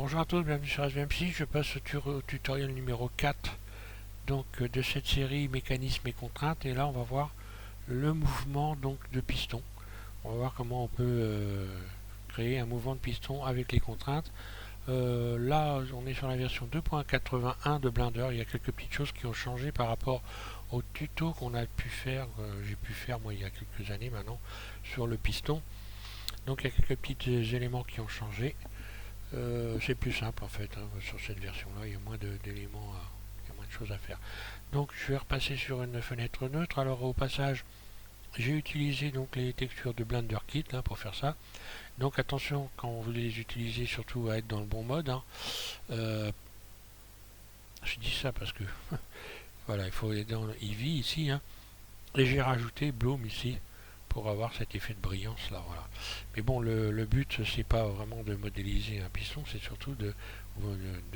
Bonjour à tous, bienvenue sur SVMPsy. Je passe au tutoriel numéro 4 de cette série mécanismes et contraintes. Et là, on va voir le mouvement de piston. On va voir comment on peut créer un mouvement de piston avec les contraintes. Là, on est sur la version 2.81 de Blender. Il y a quelques petites choses qui ont changé par rapport au tuto qu'on a pu faire. J'ai pu faire moi il y a quelques années maintenant sur le piston. Donc il y a quelques petits éléments qui ont changé. C'est plus simple en fait, hein, sur cette version là il y a moins d'éléments, il y a moins de choses à faire. Donc je vais repasser sur une fenêtre neutre. Alors au passage j'ai utilisé donc les textures de Blender Kit là, pour faire ça. Donc attention quand vous les utilisez, surtout à être dans le bon mode, hein. Je dis ça parce que voilà, il faut être dans le Eevee ici, hein. Et j'ai rajouté Bloom ici pour avoir cet effet de brillance là, voilà. Mais bon, le but c'est pas vraiment de modéliser un piston, c'est surtout de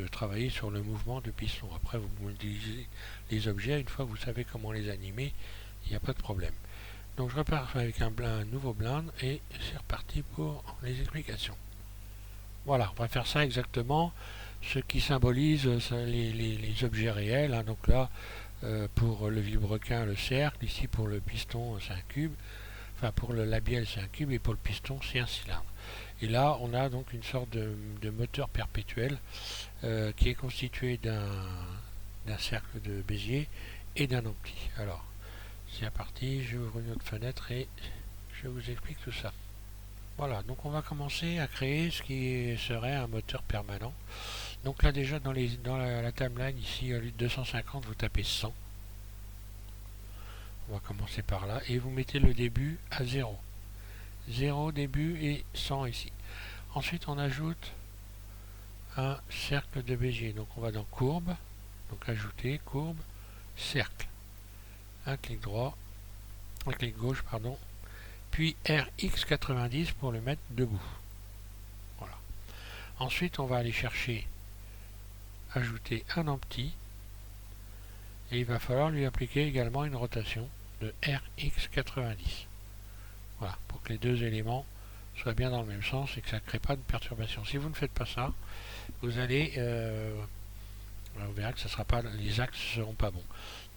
travailler sur le mouvement du piston. Après vous modélisez les objets, une fois que vous savez comment les animer, il n'y a pas de problème. Donc je repars avec un nouveau blind et c'est reparti pour les explications. Voilà, on va faire ça exactement, ce qui symbolise les objets réels, hein. Donc là, pour le vilebrequin, le cercle, ici pour le piston c'est un cube. Enfin, pour le labiel c'est un cube et pour le piston c'est un cylindre. Et là on a donc une sorte de moteur perpétuel qui est constitué d'un cercle de Bézier et d'un ampli. Alors c'est parti, j'ouvre une autre fenêtre et je vous explique tout ça. Voilà, donc on va commencer à créer ce qui serait un moteur permanent. Donc là déjà dans la timeline ici, au lieu de 250 vous tapez 100. On va commencer par là et vous mettez le début à 0. 0 début et 100 ici. Ensuite on ajoute un cercle de Bézier. Donc on va dans courbe, donc ajouter, courbe, cercle. Un clic droit, un clic gauche, pardon. Puis RX90 pour le mettre debout. Voilà. Ensuite on va aller chercher, ajouter un empty. Et il va falloir lui appliquer également une rotation de RX90. Voilà, pour que les deux éléments soient bien dans le même sens et que ça ne crée pas de perturbation. Si vous ne faites pas ça, vous allez, on verra que ça sera pas, les axes ne seront pas bons.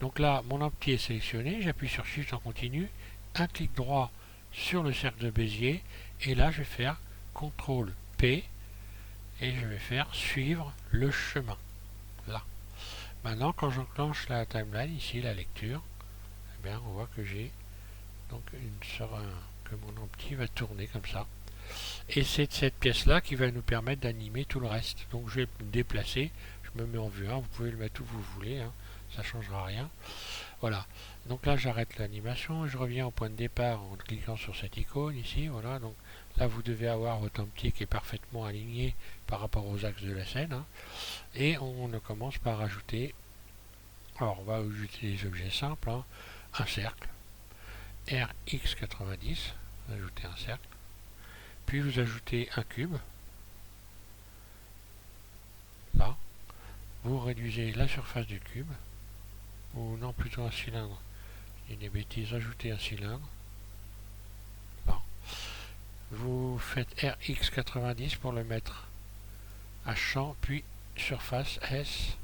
Donc là, mon empty est sélectionné, j'appuie sur Shift en continu, un clic droit sur le cercle de Bézier, et là je vais faire CTRL P, et je vais faire suivre le chemin. Là. Maintenant, quand j'enclenche la timeline, ici la lecture, eh bien, on voit que j'ai donc que mon empty va tourner comme ça. Et c'est cette pièce là qui va nous permettre d'animer tout le reste. Donc je vais me déplacer, je me mets en vue 1, vous pouvez le mettre où vous voulez, hein, ça ne changera rien. Voilà, donc là j'arrête l'animation, je reviens au point de départ en cliquant sur cette icône ici, voilà. Donc là vous devez avoir votre empty qui est parfaitement aligné par rapport aux axes de la scène, hein. Et on commence par ajouter, alors on va ajouter des objets simples, hein, un cercle, RX90, ajouter un cercle. Puis vous ajoutez un cube. Là. Vous réduisez la surface du cube. Ou non, plutôt un cylindre. Je dis des bêtises, ajoutez un cylindre. Là. Vous faites RX90 pour le mettre à champ, puis surface S.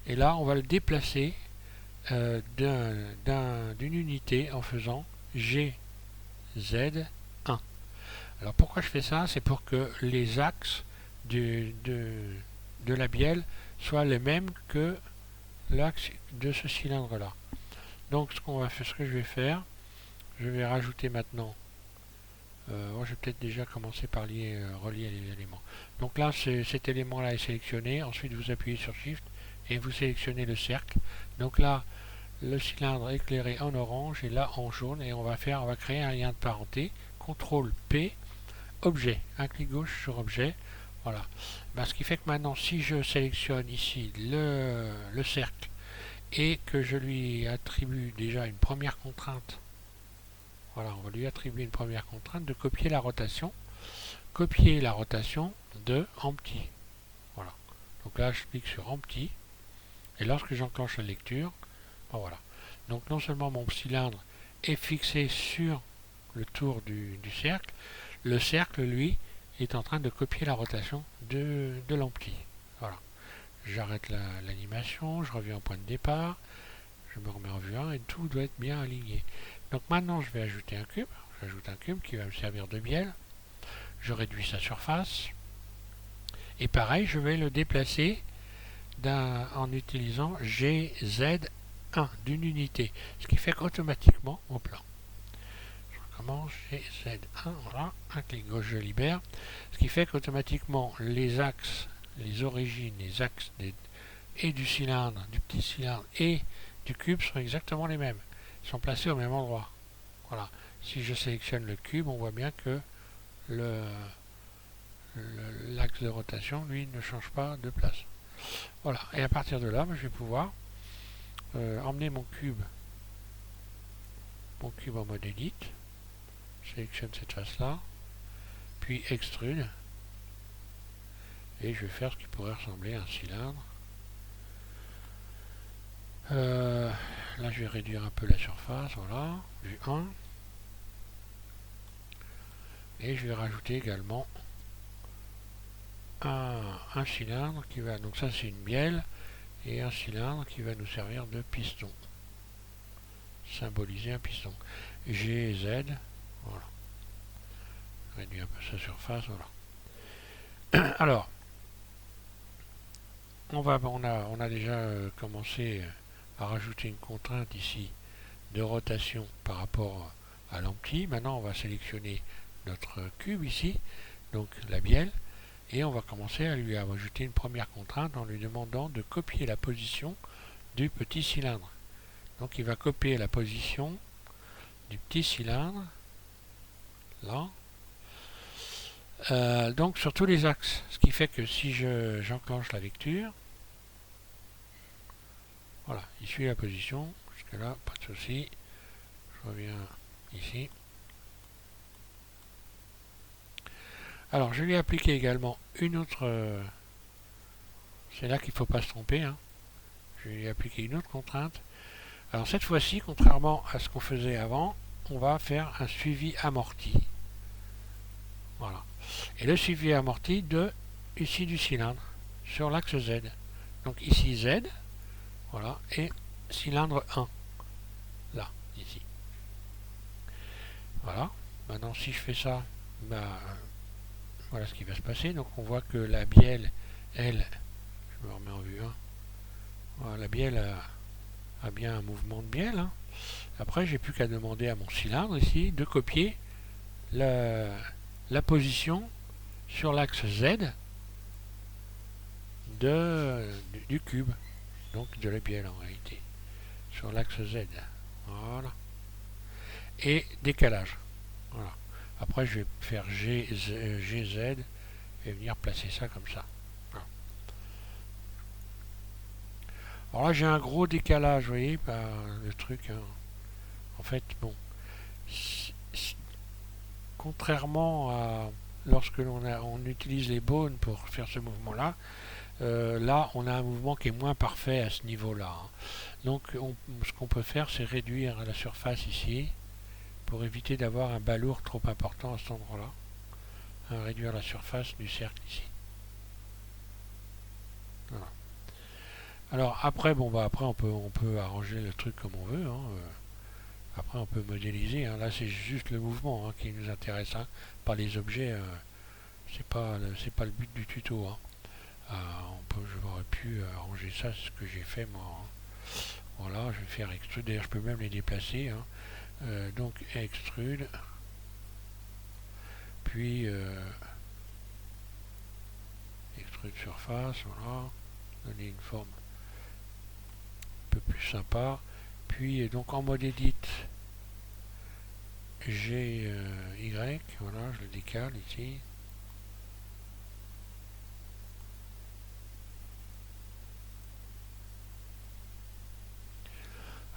Et là, on va le déplacer d'une unité en faisant GZ1. Alors pourquoi je fais ça? C'est pour que les axes de la bielle soient les mêmes que l'axe de ce cylindre là. Donc ce que je vais faire, je vais rajouter maintenant, je vais peut-être déjà commencer par relier les éléments. Donc là cet élément là est sélectionné, ensuite vous appuyez sur Shift et vous sélectionnez le cercle. Donc là le cylindre éclairé en orange et là en jaune, et on va créer un lien de parenté. CTRL P, objet, un clic gauche sur objet, voilà. Ben, ce qui fait que maintenant si je sélectionne ici le cercle et que je lui attribue déjà une première contrainte, voilà, on va lui attribuer une première contrainte de copier la rotation de empty, voilà. Donc là je clique sur empty et lorsque j'enclenche la lecture, ben voilà. Donc non seulement mon cylindre est fixé sur le tour du cercle, le cercle lui est en train de copier la rotation de l'empli. Voilà. J'arrête l'animation, je reviens au point de départ, je me remets en vue 1 et tout doit être bien aligné. Donc maintenant je vais ajouter un cube, j'ajoute un cube qui va me servir de bielle, je réduis sa surface, et pareil je vais le déplacer en utilisant GZ1 d'une unité, ce qui fait qu'automatiquement au plan. Recommence GZ1, voilà, un clic gauche je libère, ce qui fait qu'automatiquement les axes, les origines, les axes et du cylindre, du petit cylindre et du cube sont exactement les mêmes, ils sont placés au même endroit. Voilà, si je sélectionne le cube, on voit bien que l'axe de rotation, lui, ne change pas de place. Voilà, et à partir de là, je vais pouvoir emmener mon cube en mode edit. Je sélectionne cette face-là, puis extrude, et je vais faire ce qui pourrait ressembler à un cylindre. Là, je vais réduire un peu la surface, voilà, vue 1. Et je vais rajouter également un cylindre qui va, donc ça c'est une bielle, et un cylindre qui va nous servir de piston. Symboliser un piston. GZ, voilà. Réduire un peu sa surface, voilà. Alors, on a déjà commencé à rajouter une contrainte ici de rotation par rapport à l'empli. Maintenant, on va sélectionner notre cube ici, donc la bielle, et on va commencer à lui ajouter une première contrainte en lui demandant de copier la position du petit cylindre. Donc il va copier la position du petit cylindre, là, donc sur tous les axes, ce qui fait que si j'enclenche la lecture, voilà, il suit la position, jusque là, pas de souci, je reviens ici. Alors je lui ai appliqué également une autre, c'est là qu'il ne faut pas se tromper, hein. Je lui ai appliqué une autre contrainte. Alors cette fois-ci, contrairement à ce qu'on faisait avant, on va faire un suivi amorti. Voilà. Et le suivi amorti ici du cylindre, sur l'axe Z. Donc ici Z, voilà, et cylindre 1, là, ici. Voilà. Maintenant si je fais ça, voilà ce qui va se passer. Donc on voit que la bielle, elle, je me remets en vue 1, voilà, la bielle a bien un mouvement de bielle, hein. Après j'ai plus qu'à demander à mon cylindre ici de copier la position sur l'axe Z du cube, donc de la bielle en réalité, sur l'axe Z. Voilà. Et décalage. Voilà. Après je vais faire GZ et venir placer ça comme ça. Voilà. Alors là j'ai un gros décalage, vous voyez, le truc, hein. En fait, bon, contrairement à lorsque on utilise les bones pour faire ce mouvement-là, là on a un mouvement qui est moins parfait à ce niveau-là, hein. Donc ce qu'on peut faire, c'est réduire la surface ici, pour éviter d'avoir un balourd trop important à cet endroit-là. Réduire la surface du cercle ici. Voilà. Alors après, après on peut arranger le truc comme on veut, hein. Après on peut modéliser, hein. Là c'est juste le mouvement, hein, qui nous intéresse, hein. Pas les objets, c'est pas le but du tuto, hein. J'aurais pu arranger ça, c'est ce que j'ai fait moi, hein. Voilà, je vais faire extrude, d'ailleurs je peux même les déplacer, hein. Donc extrude, puis extrude surface, voilà, donner une forme un peu plus sympa, puis donc en mode edit GY, voilà, je le décale ici.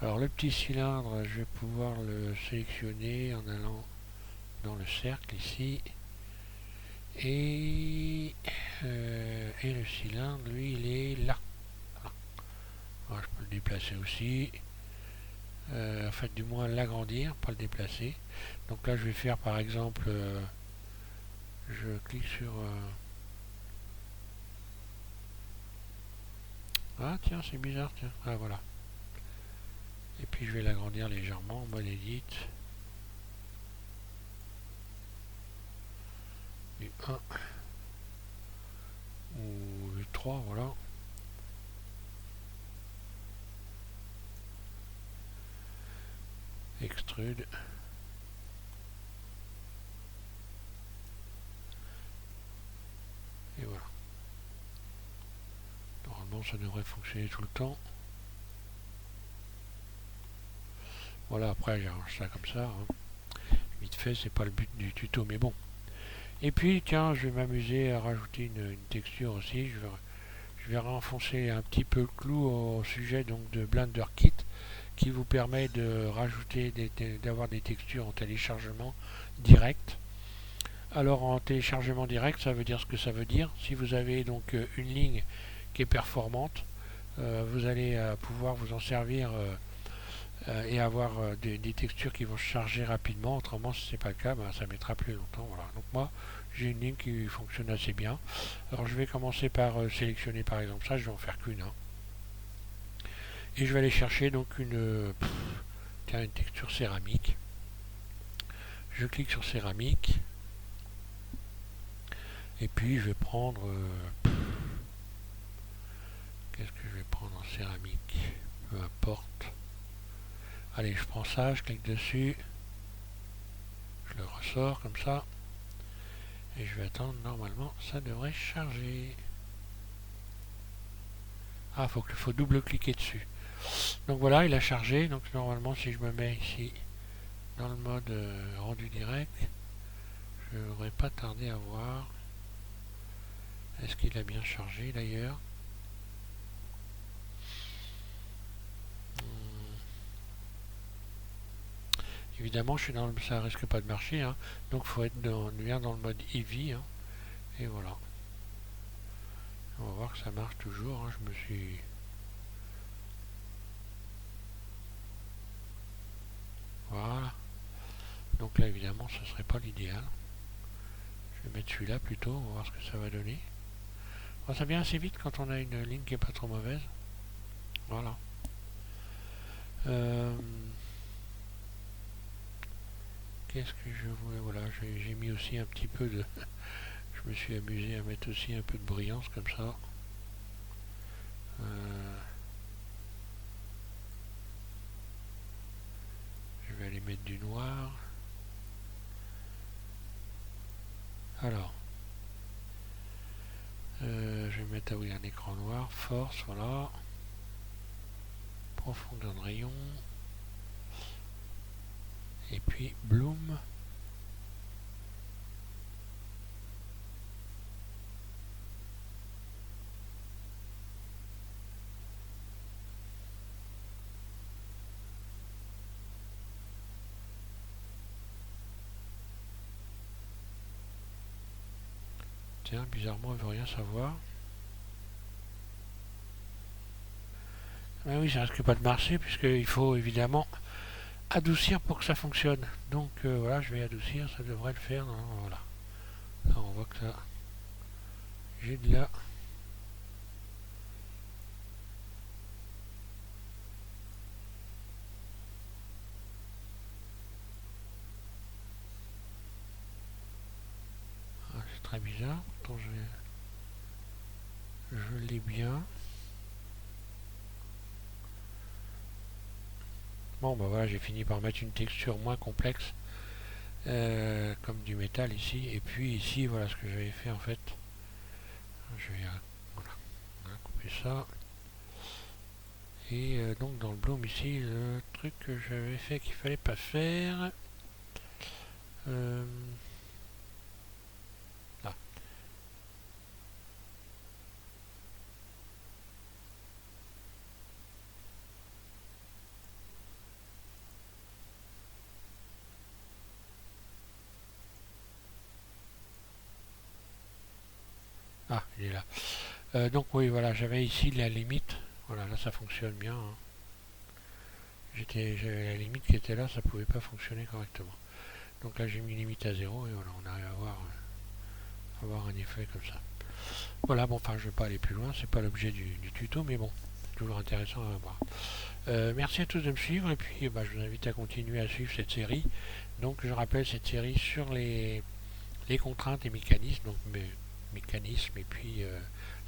Alors le petit cylindre, je vais pouvoir le sélectionner en allant dans le cercle ici. Et le cylindre, lui, il est là. Voilà. Alors, je peux le déplacer aussi. En fait, du moins l'agrandir, pas le déplacer. Donc là, je vais faire par exemple, je clique sur... Ah tiens, c'est bizarre, tiens. Ah voilà. Et puis je vais l'agrandir légèrement en mode edit. Du 1 ou du 3, voilà. Extrude. Et voilà. Normalement ça devrait fonctionner tout le temps. Voilà, après j'arrange ça comme ça. Hein. Vite fait, c'est pas le but du tuto, mais bon. Et puis tiens, je vais m'amuser à rajouter une texture aussi. Je vais renfoncer un petit peu le clou au sujet donc de Blender Kit qui vous permet de rajouter d'avoir des textures en téléchargement direct. Alors en téléchargement direct, ça veut dire ce que ça veut dire. Si vous avez donc une ligne qui est performante, vous allez pouvoir vous en servir et avoir des textures qui vont se charger rapidement. Autrement, si ce n'est pas le cas, ben, ça mettra plus longtemps. Voilà. Donc moi, j'ai une ligne qui fonctionne assez bien. Alors je vais commencer par sélectionner par exemple ça, je vais en faire qu'une. Hein. Et je vais aller chercher donc une texture céramique. Je clique sur céramique. Et puis je vais prendre... qu'est-ce que je vais prendre en céramique? Peu importe. Allez, je prends ça, je clique dessus. Je le ressors comme ça. Et je vais attendre, normalement, ça devrait charger. Ah, faut double-cliquer dessus. Donc voilà, il a chargé. Donc normalement, si je me mets ici, dans le mode rendu direct, je ne devrais pas tarder à voir. Est-ce qu'il a bien chargé d'ailleurs? Évidemment, je suis dans ça risque pas de marcher, hein. Donc faut être bien dans le mode Eevee, hein. Et voilà. On va voir que ça marche toujours. Hein. Je me suis... Voilà. Donc là, évidemment, ce serait pas l'idéal. Je vais mettre celui-là plutôt. On va voir ce que ça va donner. Bon, ça vient assez vite quand on a une ligne qui est pas trop mauvaise. Voilà. Qu'est-ce que je voulais... Voilà, j'ai mis aussi un petit peu de... Je me suis amusé à mettre aussi un peu de brillance comme ça. Je vais aller mettre du noir. Alors, je vais mettre un écran noir, force, voilà. Profondeur de rayon. Et puis bloom. Tiens, bizarrement, il veut rien savoir. Ah oui, ça risque pas de marcher puisqu'il faut évidemment adoucir pour que ça fonctionne. Donc voilà, je vais adoucir, ça devrait le faire. Non, voilà. Là, on voit que ça... J'ai de là. Ah, c'est très bizarre. Pourtant, je l'ai bien. Bon, bah voilà, j'ai fini par mettre une texture moins complexe. Comme du métal ici. Et puis ici, voilà ce que j'avais fait en fait. Je vais voilà, couper ça. Et donc dans le bloom ici, le truc que j'avais fait qu'il fallait pas faire. Là. Ah, il est là. Donc oui, voilà, j'avais ici la limite. Voilà, là ça fonctionne bien. Hein. J'avais la limite qui était là, ça pouvait pas fonctionner correctement. Donc là j'ai mis limite à 0 et voilà, on arrive à voir avoir un effet comme ça. Voilà, bon, enfin, je ne vais pas aller plus loin, c'est pas l'objet du tuto, mais bon, c'est toujours intéressant à voir. Merci à tous de me suivre, et puis bah, je vous invite à continuer à suivre cette série. Donc, je rappelle cette série sur les contraintes et mécanismes, donc mécanismes, et puis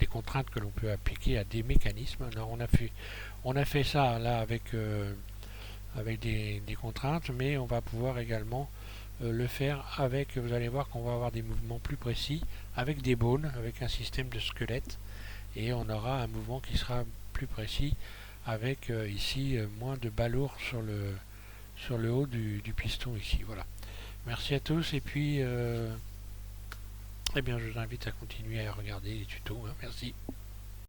les contraintes que l'on peut appliquer à des mécanismes. Alors, on a fait ça là avec des contraintes, mais on va pouvoir également le faire avec, vous allez voir qu'on va avoir des mouvements plus précis avec des bones, avec un système de squelette, et on aura un mouvement qui sera plus précis avec ici moins de balourd sur le haut du piston ici. Voilà. Merci à tous, et puis eh bien je vous invite à continuer à regarder les tutos. Hein. Merci.